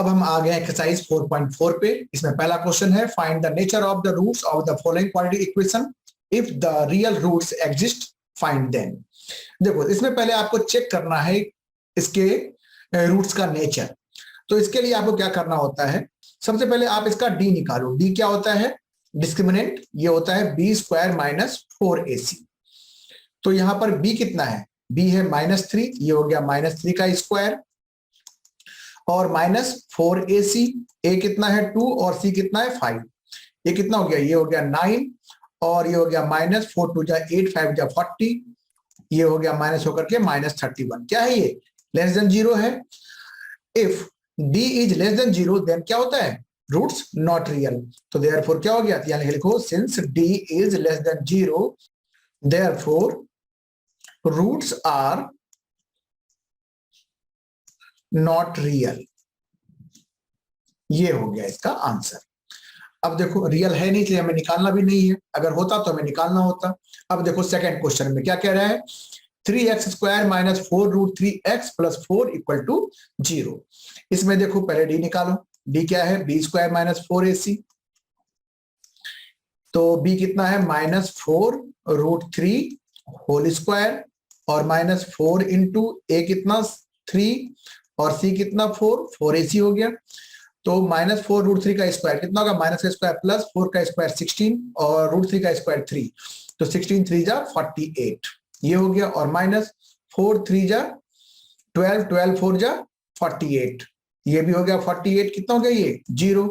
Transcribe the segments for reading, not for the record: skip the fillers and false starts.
अब हम आ गए एक्सरसाइज 4.4 पे। इसमें पहला क्वेश्चन है find the nature of the roots of the following quadratic equation if the real roots exist find them. देखो इसमें पहले आपको चेक करना है इसके रूट्स का नेचर। तो इसके लिए आपको क्या करना होता है, सबसे पहले आप इसका डी निकालो। डी क्या होता है? डिस्क्रिमिनेंट। ये होता है बी स्क्वायर माइनस 4ac। तो यहां पर बी कितना है? बी है -3, ये हो गया -3 का स्क्वायर और -4ac। ए कितना है 2 और सी कितना है 5। ये कितना हो गया? ये हो गया 9 और ये हो गया -4 2 जा 8 5 जा 40। ये हो गया माइनस होकर के -31। क्या है ये? लेस देन 0 है। If d is less than 0 then क्या होता है? Roots not real. तो देयरफॉर क्या हो गया? यानी लिखो since d is less than 0 therefore roots are not real. ये हो गया इसका आंसर। अब देखो रियल है नहीं इसलिए हमें निकालना भी नहीं है, अगर होता तो हमें निकालना होता। अब देखो सेकंड क्वेश्चन में क्या कह रहा है? 3x square minus 4 root 3x plus 4 equal to 0। इसमें देखो पहले डी निकालो। डी क्या है? B square minus 4ac। तो b कितना है? -4 रूट 3 होल स्क्वायर और -4 इंटू ए कितना 3 और c कितना 4ac हो गया। तो -4 रूट 3 का स्क्वायर कितना होगा? माइनस का स्क्वायर प्लस 4 का स्क्वायर 16 और रूट 3 का स्क्वायर 3। तो 16 3 जा 48 ये हो गया और -4 3 जा 12 12 4 जा 48 ये भी हो गया 48। कितना हो गया ये? 0।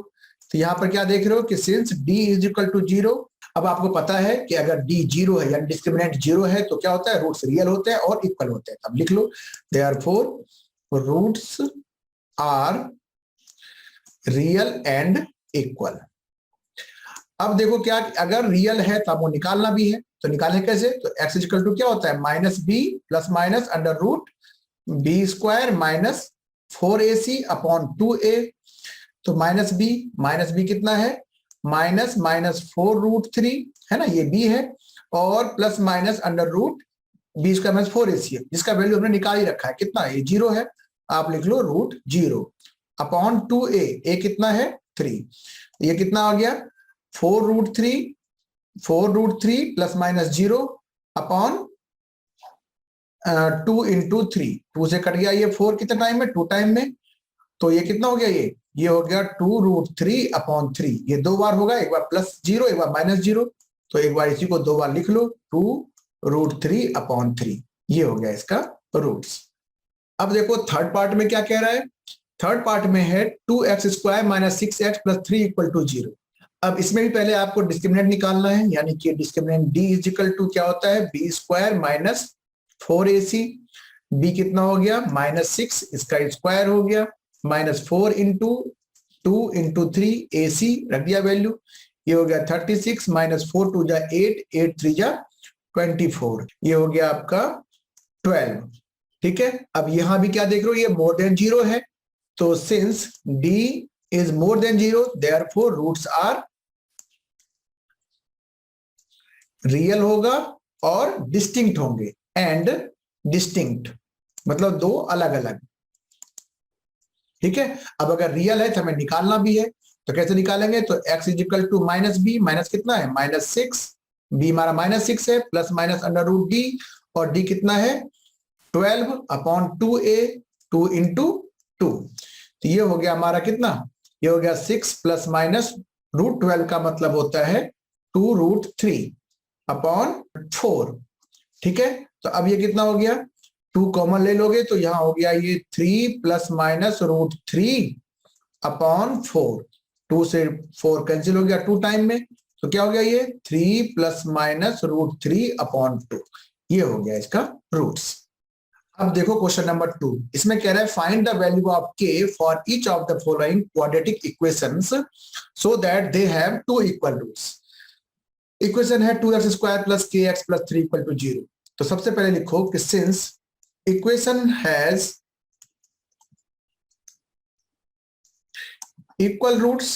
तो यहाँ पर क्या देख रहे हो कि since d is equal to 0। अब आपको पता है कि अगर d 0 है यानी डिस्क्रिमिनेंट 0 है तो क्या होता है? रूट्स रियल होते हैं और इक्वल होते हैं। तब लिख लो therefore roots are real and equal. अब देखो क्या अगर रियल है तब वो निकालना भी है, तो निकालें कैसे? तो x इक्वल टू क्या होता है? -b plus minus under root B square minus 4ac upon 2a। तो -b कितना है? -4 रूट 3 है ना, ये b है और plus minus under root B square minus 4ac है, जिसका वैल्यू हमने निकाल ही रखा है। कितना? ये 0 है। आप लिख लो रूट 0 अपॉन 2a। a कितना है? 3। ये कितना आ गया? 4 root 3 plus minus 0 upon 2 into 3। 2 से कट गया ये 4 कितने टाइम में? 2 टाइम में। तो ये कितना हो गया? ये हो गया 2 रूट 3 अपॉन 3। ये 2 बार होगा, एक बार +0 एक बार -0। तो एक बार इसी को 2 बार लिख लो 2 रूट 3 अपॉन 3। ये हो गया इसका रूट्स। अब देखो थर्ड पार्ट में क्या कह रहा है? थर्ड पार्ट में है 2x square minus 6x plus 3 equal to 0। अब इसमें भी पहले आपको डिस्क्रिमिनेंट निकालना है, यानी कि discriminant d is equal to क्या होता है? B square minus 4ac। b कितना हो गया? -6, इसका स्क्वायर हो गया -4 इंटू 2 इंटू 3 ac रख दिया वैल्यू। ये हो गया 36 -4 2 जा 8 8 3 जा 24। ये हो गया आपका 12। ठीक है। अब यहां भी क्या देख रहे हो? ये मोर देन 0 है। तो since d is more than 0 therefore roots are real होगा और डिस्टिंक्ट होंगे। एंड डिस्टिंक्ट मतलब दो अलग अलग। ठीक है। अब अगर रियल है तो हमें निकालना भी है, तो कैसे निकालेंगे? तो x is equal to -b। Minus कितना है? -6। b हमारा -6 है plus minus under root d और d कितना है? 12 अपॉन 2a 2 इंटू 2। तो ये हो गया हमारा कितना? ये हो गया 6 प्लस माइनस रूट 12 का मतलब होता है 2 रूट 3 अपॉन 4। ठीक है। तो अब ये कितना हो गया? 2 कॉमन ले लोगे तो यहां हो गया ये 3 प्लस माइनस रूट 3 अपॉन 4। 2 से 4 कैंसिल हो गया 2 टाइम में। तो क्या हो गया? ये 3 प्लस माइनस रूट 3 अपॉन 2। ये हो गया इसका रूट्स। अब देखो क्वेश्चन नंबर 2। इसमें कह रहा है find the value of k for each of the following quadratic equations so that they have 2 equal roots. Equation है 2x square plus kx plus 3 equal to 0। तो सबसे पहले लिखो कि since equation has equal roots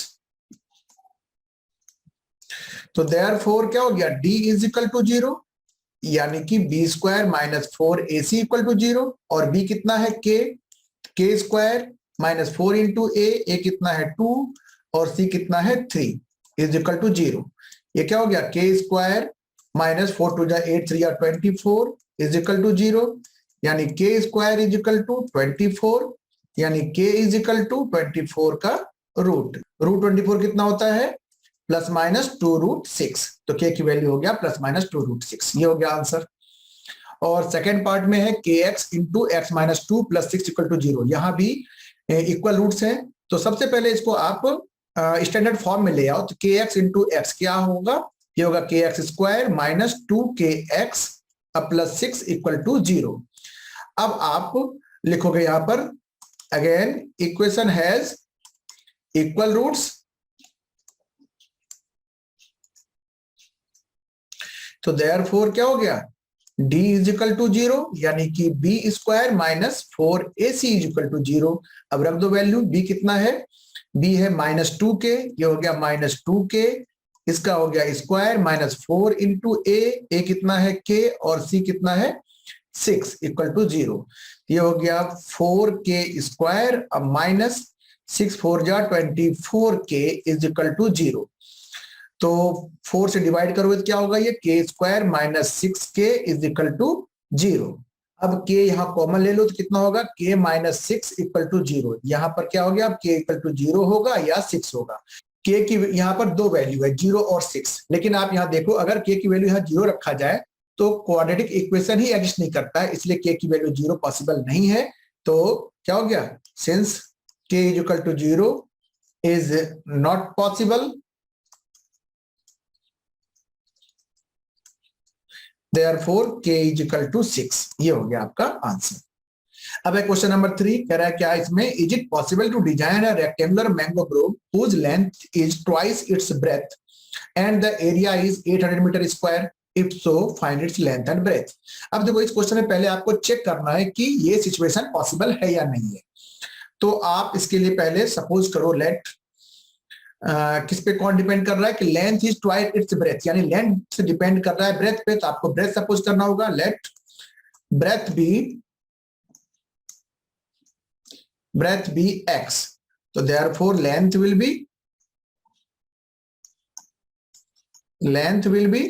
तो therefore क्या हो गया? d इज इक्वल टू 0 यानी कि b square minus 4ac equal to 0 और b कितना है? k square minus 4 into a कितना है 2 और सी कितना है 3 इज इक्वल टू 0। ये क्या हो गया के स्क्वायर माइनस 4 टू जा 8 3 24 इज इक्वल टू 0, यानी के स्क्वायर इज इक्वल टू 24, यानी के इज इक्वल टू 24 का रूट 24 कितना होता है प्लस माइनस 2√6, तो के की वैल्यू हो गया प्लस माइनस 2√6, ये हो गया आंसर। और सेकेंड पार्ट में है k x into x minus 2 plus 6 equal to 0, यहां भी इक्वल रूट्स हैं। तो सबसे पहले इसको आप स्टैंडर्ड फॉर्म में ले आओ, तो के एक्स इंटू एक्स क्या होगा, ये होगा k x square minus 2 KX plus 6 equal to 0। अब आप लिखोगे यहां पर again equation has equal roots, तो देयरफॉर क्या हो गया d इज इक्वल टू 0, यानी कि b square minus 4ac is equal to 0। अब रख दो वैल्यू, b कितना है, b है माइनस 2k, ये हो गया माइनस 2k, इसका हो गया स्क्वायर माइनस 4 इंटू a कितना है k और c कितना है 6 इक्वल टू 0। ये हो गया 4k स्क्वायर अब माइनस 6 4 जा 24k इज इक्वल टू 0। तो 4 से डिवाइड करोगे तो क्या होगा, ये k square minus 6k is equal to 0। अब k यहाँ कॉमन ले लो तो कितना होगा k माइनस 6 इक्वल टू 0, यहाँ पर क्या हो गया अब k इक्वल टू 0 होगा या 6 होगा। k की यहाँ पर दो वैल्यू है 0 और 6, लेकिन आप यहाँ देखो अगर k की वैल्यू यहाँ 0 रखा जाए तो क्वाड्रेटिक इक्वेशन ही एग्जिस्ट नहीं करता है, इसलिए k की वैल्यू 0 पॉसिबल नहीं है। तो क्या हो गया, since k is equal to 0 is not possible, therefore k is equal to 6, ये हो गया आपका आंसर। अब है क्वेश्चन नंबर 3, कह रहा है क्या इसमें, is it possible to design a rectangular mango grove whose length is twice its breadth and the area is 800 metre square, if so find its length and breadth। अब देखो इस क्वेश्चन में पहले आपको चेक करना है कि ये सिचुएशन पॉसिबल है या नहीं है। तो आप इसके लिए पहले सपोज करो लेट किस पे कौन डिपेंड कर रहा है कि length is twice its breath, यानी लेंथ से डिपेंड कर रहा है ब्रेथ पे, तो आपको ब्रेथ सपोज करना होगा, लेट ब्रेथ बी x, तो देयरफॉर लेंथ विल बी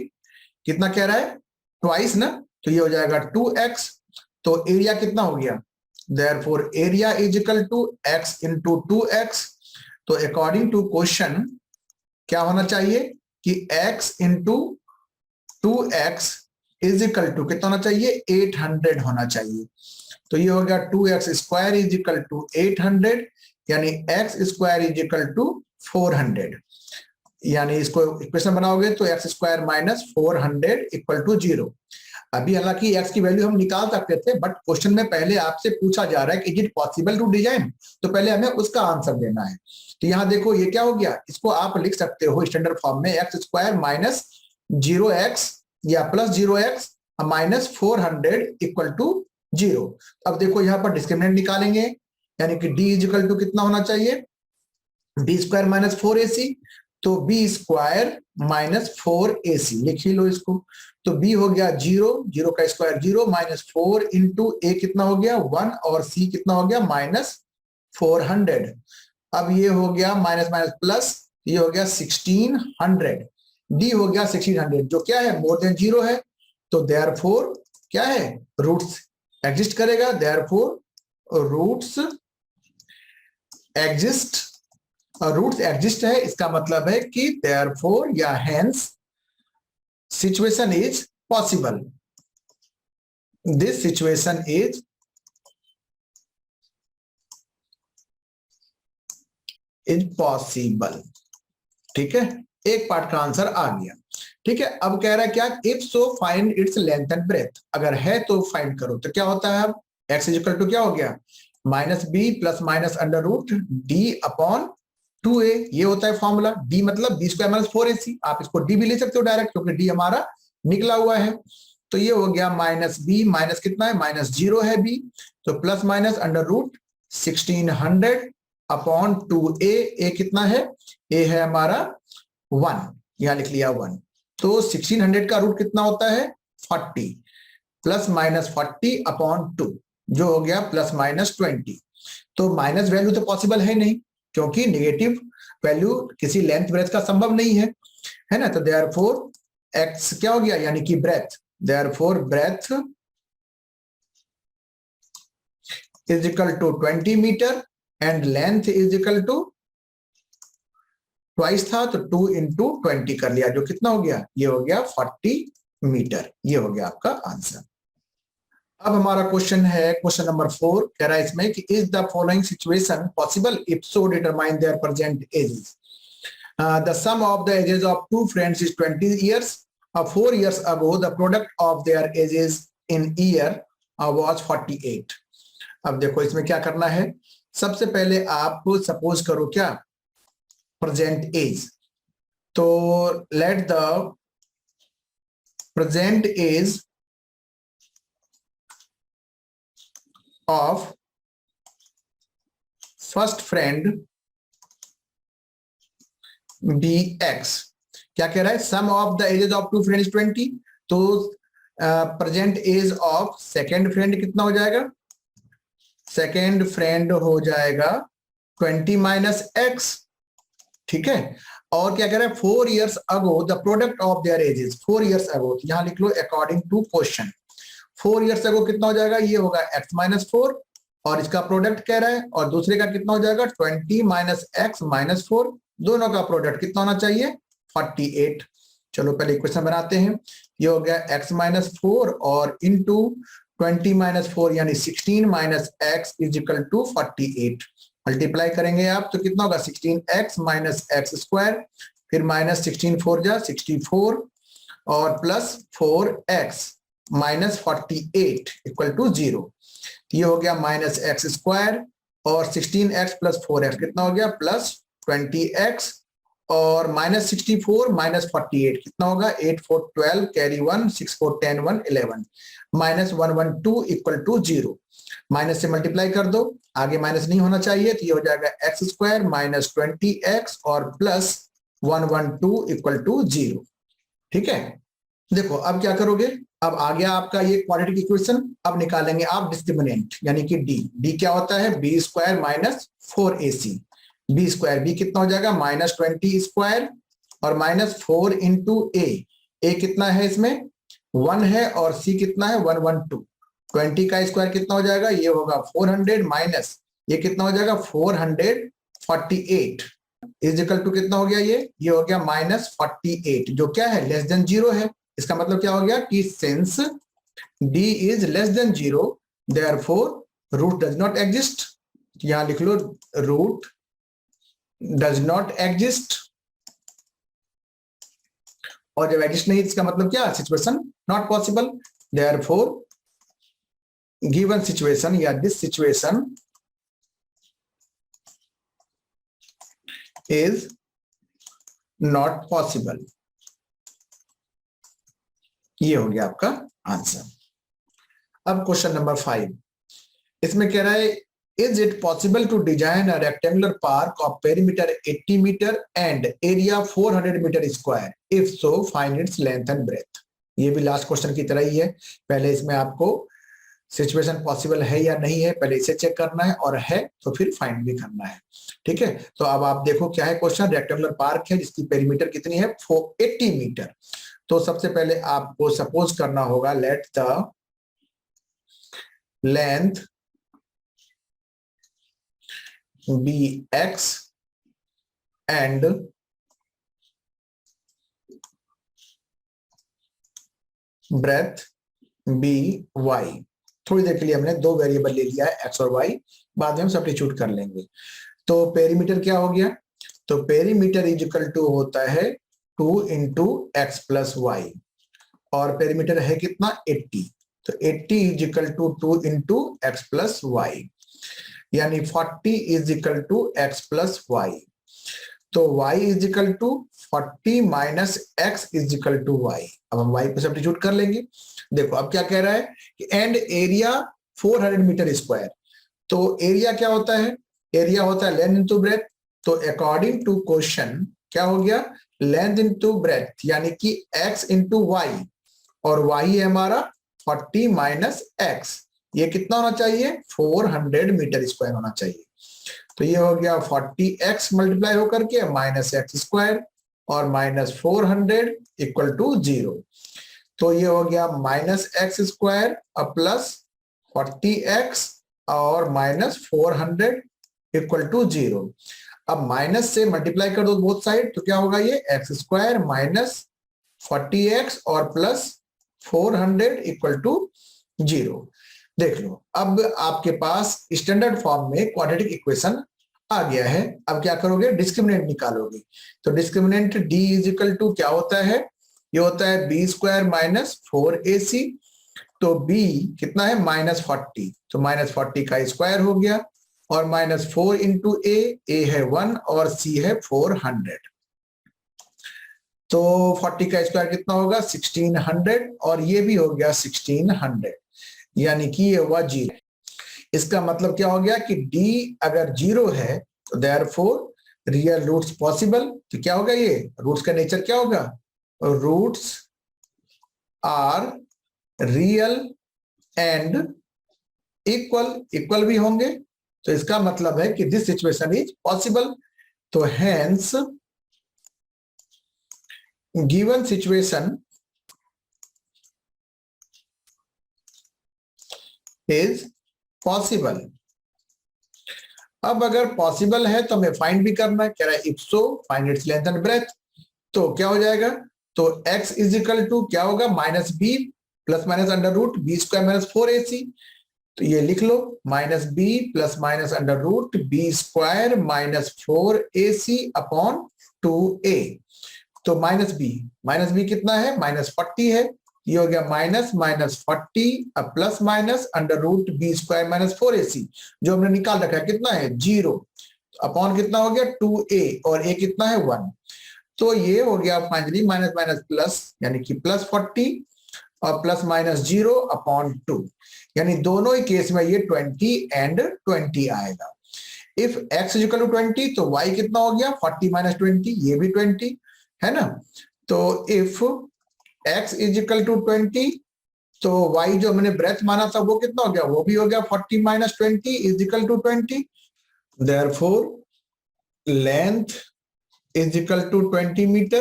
कितना कह रहा है ट्वाइस ना, तो ये हो जाएगा 2x, तो एरिया कितना हो गया, therefore area is equal to x into 2x। तो अकॉर्डिंग टू क्वेश्चन क्या होना चाहिए कि x into 2x is equal to कितना होना चाहिए 800 होना चाहिए। तो ये हो गया 2x square is equal to 800, यानी x square is equal to 400, यानी इसको इक्वेशन बनाओगे तो x square minus 400 equal to 0। अभी हालांकि x की वैल्यू हम निकाल सकते थे, बट क्वेश्चन में पहले आपसे पूछा जा रहा है कि is it possible to design, तो पहले हमें उसका आंसर देना है। तो यहाँ देखो ये क्या हो गया, इसको आप लिख सकते हो स्टैंडर्ड फॉर्म में x स्क्वायर माइनस 0x या plus 0x minus 400 equal to 0। अब देखो यहाँ पर डिस्क्रिमिनेंट निकालेंगे, यानी कि d इज इक्वल टू कितना होना चाहिए, b स्क्वायर माइनस 4ac, तो b स्क्वायर माइनस 4ac लिख ही लो इसको। तो b हो गया 0, 0 का स्क्वायर 0 माइनस 4 इंटू a कितना हो गया 1 और c कितना हो गया माइनस 400। अब ये हो गया माइनस माइनस प्लस, ये हो गया 1600, d हो गया 1600 जो क्या है मोर देन 0 है, तो देयरफॉर क्या है रूट्स एग्जिस्ट करेगा, देयरफॉर रूट्स एग्जिस्ट है, इसका मतलब है कि देयरफॉर या hence situation is possible, this situation is possible. ठीक है, एक पार्ट का आंसर आ गया। ठीक है, अब कह रहा है क्या, if so find its length and breadth, अगर है तो फाइंड करो। तो क्या होता है अब x इज इक्वल टू क्या हो गया minus B plus minus under root d upon 2a, ये होता है फॉर्मूला। d मतलब b स्क्वायर माइनस 4ac, आप इसको d भी ले सकते हो डायरेक्ट क्योंकि d हमारा निकला हुआ है। तो ये हो गया माइनस b, माइनस कितना है माइनस 0 है b, तो plus minus under root 1600 upon 2a, a कितना है a है हमारा 1, यहां लिख लिया 1, तो 1600 का रूट कितना होता है 40, प्लस माइनस 40 अपॉन 2 जो हो गया प्लस माइनस 20। तो माइनस वैल्यू तो पॉसिबल है नहीं, क्योंकि नेगेटिव वैल्यू किसी लेंथ ब्रेथ का संभव नहीं है ना। तो देयरफॉर एक्स क्या हो गया, यानी कि breadth, therefore breadth is equal to 20 metre and length is equal to twice था, तो 2 इंटू 20 कर लिया, जो कितना हो गया, ये हो गया 40 मीटर। ये हो गया आपका आंसर। अब हमारा क्वेश्चन है क्वेश्चन नंबर 4, कह रहा है इसमें कि is the following situation possible, if so determine their present ages. The sum of the ages of two friends is 20 years. 4 years ago the product of their ages in year was 48. अब देखो इसमें क्या करना है, सबसे पहले आप suppose करो क्या, प्रेजेंट एज। तो let the present age of first friend be X. क्या कह रहा है, sum of the ages of two friends 20, तो present age of second friend कितना हो जाएगा, सेकेंड फ्रेंड हो जाएगा 20 माइनस एक्स, ठीक है। और क्या कह रहा है, 4 years ago the product of their ages, 4 years ago, तो यहां लिख लो according to question, 4 years ago कितना हो जाएगा, ये होगा x माइनस 4, और इसका प्रोडक्ट कह रहा है, और दूसरे का कितना हो जाएगा 20 माइनस एक्स माइनस 4, दोनों का प्रोडक्ट कितना होना चाहिए 48। चलो पहले इक्वेशन बनाते हैं, ये हो गया x माइनस 4 और इंटू 20 माइनस 4 यानी 16 minus x is equal to 48। Multiply करेंगे आप तो कितना होगा 16x माइनस एक्स स्क्वायर, फिर माइनस 16 4 जा 64 और plus 4x minus 48 equal to 0। ये हो गया माइनस एक्स स्क्वायर और 16x प्लस 4x कितना हो गया प्लस 20x और माइनस 64 माइनस 48 कितना होगा 8 4 12 carry 1 6 4 10 1 11 minus 112 equal to 0। Minus से मल्टीप्लाई कर दो, आगे माइनस नहीं होना चाहिए, तो ये हो जाएगा एक्स स्क्वायर माइनस 20x और प्लस 112 इक्वल टू 0। ठीक है, देखो अब क्या करोगे, अब आ गया आपका ये क्वाड्रेटिक इक्वेशन। अब निकालेंगे आप डिस्क्रिमिनेंट यानी कि डी क्या होता है b square minus 4ac। B square b कितना हो जाएगा माइनस 20 स्क्वायर और माइनस 4 इंटू ए कितना है इसमें 1 है और सी कितना है 112। 20 का स्क्वायर कितना हो जाएगा, ये होगा 400 माइनस ये कितना हो जाएगा 448 इज इक्वल टू कितना हो गया ये हो गया माइनस 48, जो क्या है लेस देन 0 है। इसका मतलब क्या हो गया कि since d is less than 0 therefore root does not exist. यहां लिख लो रूट डज नॉट एग्जिस्ट, और जब एग्जिस्ट नहीं इसका मतलब क्या situation not possible. Therefore given situation या this situation is not possible. ये हो गया आपका आंसर। अब क्वेश्चन नंबर 5, इसमें कह रहा है is it possible to design a rectangular park of perimeter 80 metre and area 400 metre square, if so find its length and breadth. ये भी लास्ट क्वेश्चन की तरह ही है, पहले इसमें आपको सिचुएशन पॉसिबल है या नहीं है पहले इसे चेक करना है, और है तो फिर फाइंड भी करना है। ठीक है, तो अब आप देखो क्या है क्वेश्चन, रेक्टेंगुलर पार्क है जिसकी पेरीमीटर कितनी है 80 मीटर। तो सबसे पहले आपको सपोज करना होगा let the length be x and breadth be y. थोड़ी देर के लिए हमने दो वेरिएबल ले लिया है एक्स और वाई, बाद में हम सब्स्टिट्यूट कर लेंगे। तो पेरीमीटर क्या हो गया, तो पेरीमीटर इज इक्वल टू होता है 2 इंटू एक्स प्लस वाई, और पेरीमीटर है कितना 80, तो 80 is equal to 2 into x plus y, यानी 40 is equal to x plus y. तो y is equal to 40 minus x is equal to y. अब हम y को सब्स्टिट्यूट कर लेंगे। देखो अब क्या कह रहा है कि एंड एरिया 400 मीटर स्क्वायर, तो एरिया क्या होता है, एरिया होता है लेंथ इनटू ब्रेथ। तो अकॉर्डिंग टू क्वेश्चन क्या हो गया लेंथ इनटू ब्रेथ, यानी कि x इंटू वाई, और y है हमारा 40 माइनस एक्स, ये कितना होना चाहिए 400 मीटर स्क्वायर होना चाहिए। तो ये हो गया 40x मल्टीप्लाई होकर के माइनस एक्स स्क्वायर और माइनस 400 इक्वल टू 0। तो ये हो गया माइनस एक्स स्क्वायर और प्लस 40x और माइनस 400 इक्वल टू 0। अब माइनस से मल्टीप्लाई कर दो बोथ साइड, तो क्या होगा ये एक्स स्क्वायर माइनस 40x और प्लस 400 इक्वल टू 0। देख लो, अब आपके पास स्टैंडर्ड फॉर्म में क्वाड्रेटिक इक्वेशन आ गया है। अब क्या करोगे, डिस्क्रिमिनेंट निकालोगे। तो discriminant d is equal to क्या होता है, ये होता है बी स्क्वायर माइनस 4ac। तो b कितना है माइनस 40, तो माइनस 40 का स्क्वायर हो गया और माइनस 4 इंटू a है 1 और c है 400। तो 40 का स्क्वायर कितना होगा 1600 और ये भी हो गया 1600, यानी कि ये हुआ 0। इसका मतलब क्या हो गया कि d अगर 0 है तो देयरफॉर रियल रूट्स पॉसिबल। तो क्या होगा, ये रूट्स का नेचर क्या होगा, roots are real and equal, equal भी होंगे। तो इसका मतलब है कि दिस सिचुएशन इज पॉसिबल। तो hence given situation is possible. अब अगर पॉसिबल है तो हमें फाइंड भी करना है, कह रहा है if so find its length and breadth. तो क्या हो जाएगा, तो x इज इक्वल टू क्या होगा minus B plus minus under root B square minus 4ac। तो ये लिख लो minus B plus minus under root B square minus 4ac upon 2a। तो माइनस बी कितना है माइनस 40 है, ये हो गया माइनस माइनस 40 अब plus minus under root B square minus 4ac जो हमने निकाल रखा है कितना है 0 अपॉन कितना हो गया 2a और a कितना है 1। तो ये हो गया फाइनली माइनस माइनस प्लस यानी कि प्लस 40 और प्लस माइनस 0 अपॉन 2, यानी दोनों ही केस में ये 20 एंड 20 आएगा। If x is equal to 20 तो y कितना हो गया 40 माइनस 20, ये भी 20 है ना। तो if x is equal to 20 तो y जो हमने ब्रेथ माना था वो कितना हो गया, वो भी हो गया 40 minus 20 is equal to 20। Therefore length is equal to 20 meter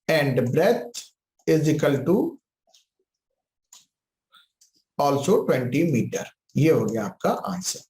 and breadth is equal to also 20 meter। ये हो गया आपका आंसर।